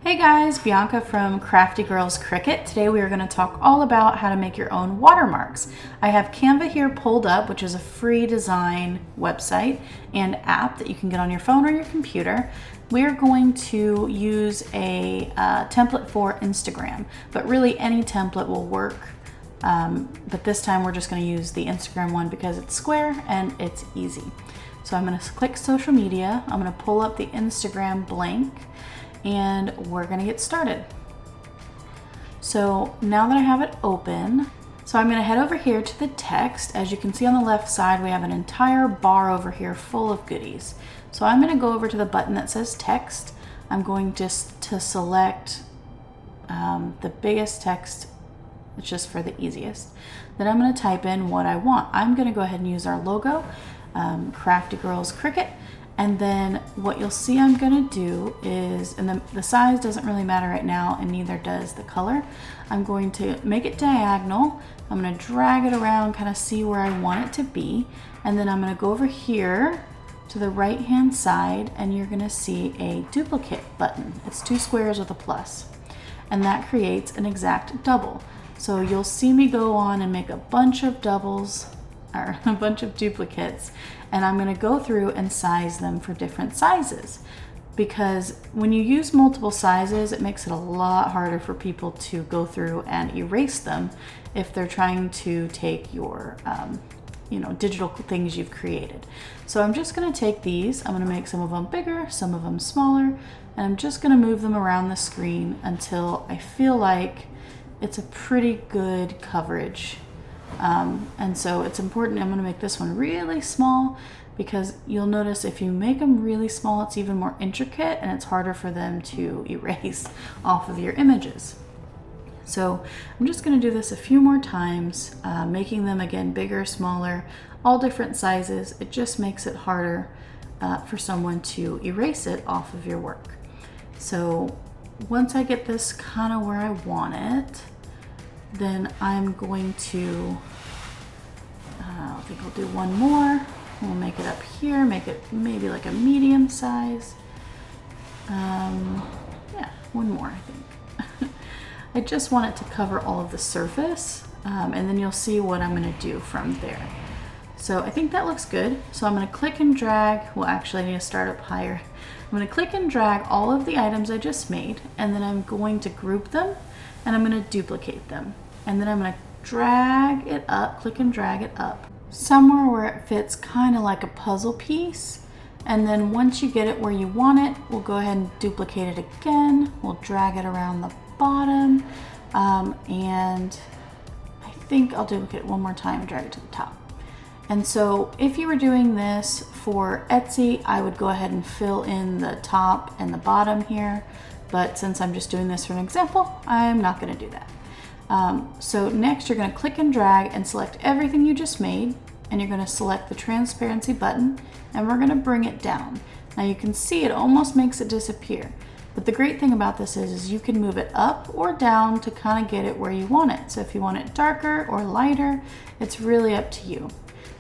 Hey guys, Bianca from Crafty Girls Cricut. Today we are going to talk all about how to make your own watermarks. I have Canva here pulled up, which is a free design website and app that you can get on your phone or your computer. We're going to use a template for Instagram, but really any template will work. But this time we're just going to use the Instagram one because it's square and it's easy. So I'm going to click social media. I'm going to pull up the Instagram blank and we're going to get started. So now that I have it open, I'm going to head over here to the text. As you can see on the left side, we have an entire bar over here full of goodies. So I'm going to go over to the button that says text. I'm going just to select the biggest text. It's just for the easiest. Then I'm going to type in what I want. I'm going to go ahead and use our logo, Crafty Girls Cricut. And then what you'll see I'm going to do is, and the size doesn't really matter right now, and neither does the color. I'm going to make it diagonal. I'm going to drag it around, kind of see where I want it to be. And then I'm going to go over here to the right hand side and you're going to see a duplicate button. It's two squares with a plus. And that creates an exact double. So you'll see me go on and make a bunch of doubles, or a bunch of duplicates, and I'm going to go through and size them for different sizes, because when you use multiple sizes it makes it a lot harder for people to go through and erase them if they're trying to take your digital things you've created. So I'm just going to take these, I'm going to make some of them bigger, some of them smaller, and I'm just going to move them around the screen until I feel like it's a pretty good coverage. And so it's important. I'm going to make this one really small because you'll notice if you make them really small, it's even more intricate and it's harder for them to erase off of your images. So I'm just going to do this a few more times, making them again bigger, smaller, all different sizes. It just makes it harder for someone to erase it off of your work. So once I get this kind of where I want it, then I'm going to, I think I'll do one more. We'll make it up here, make it maybe like a medium size. Yeah, one more, I think. I just want it to cover all of the surface, and then you'll see what I'm going to do from there. So I think that looks good. So I'm going to click and drag. Well, actually I need to start up higher. I'm going to click and drag all of the items I just made, and then I'm going to group them and I'm going to duplicate them. And then I'm going to drag it up, click and drag it up somewhere where it fits kind of like a puzzle piece. And then once you get it where you want it, we'll go ahead and duplicate it again. We'll drag it around the bottom. And I think I'll duplicate it one more time and drag it to the top. And so if you were doing this for Etsy, I would go ahead and fill in the top and the bottom here. But since I'm just doing this for an example, I'm not going to do that. So next you're going to click and drag and select everything you just made, and you're going to select the transparency button and we're going to bring it down. Now you can see it almost makes it disappear, but the great thing about this is you can move it up or down to kind of get it where you want it. So if you want it darker or lighter, it's really up to you.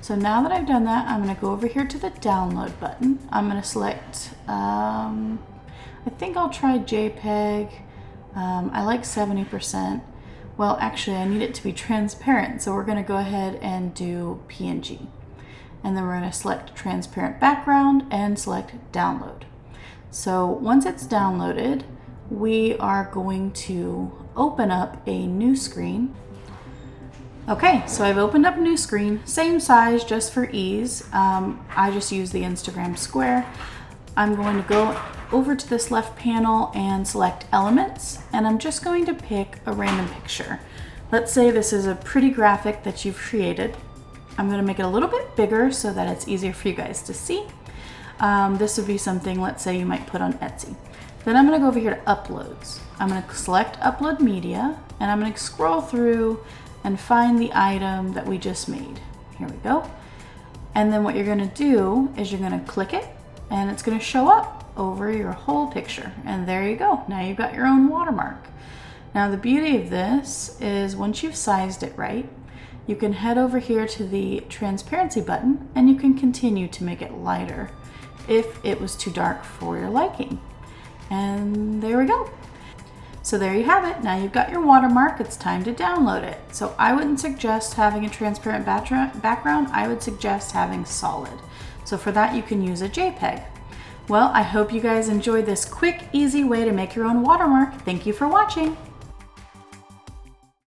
So now that I've done that, I'm going to go over here to the download button. I'm going to select, I think I'll try JPEG. I like 70%. Well, actually I need it to be transparent, so we're going to go ahead and do PNG. And then we're going to select transparent background and select download. So once it's downloaded, we are going to open up a new screen. Okay, so I've opened up a new screen, same size just for ease. I just use the Instagram square. I'm going to go over to this left panel and select elements, and I'm just going to pick a random picture. Let's say this is a pretty graphic that you've created. I'm going to make it a little bit bigger so that it's easier for you guys to see. This would be something, let's say, you might put on Etsy. Then I'm going to go over here to uploads. I'm going to select upload media, and I'm going to scroll through and find the item that we just made. Here we go. And then what you're going to do is you're going to click it, and it's going to show up over your whole picture. And there you go. Now you've got your own watermark. Now the beauty of this is once you've sized it right, you can head over here to the transparency button and you can continue to make it lighter if it was too dark for your liking. And there we go. So there you have it. Now you've got your watermark. It's time to download it. So I wouldn't suggest having a transparent background. I would suggest having solid. So for that, you can use a JPEG. Well, I hope you guys enjoyed this quick, easy way to make your own watermark. Thank you for watching.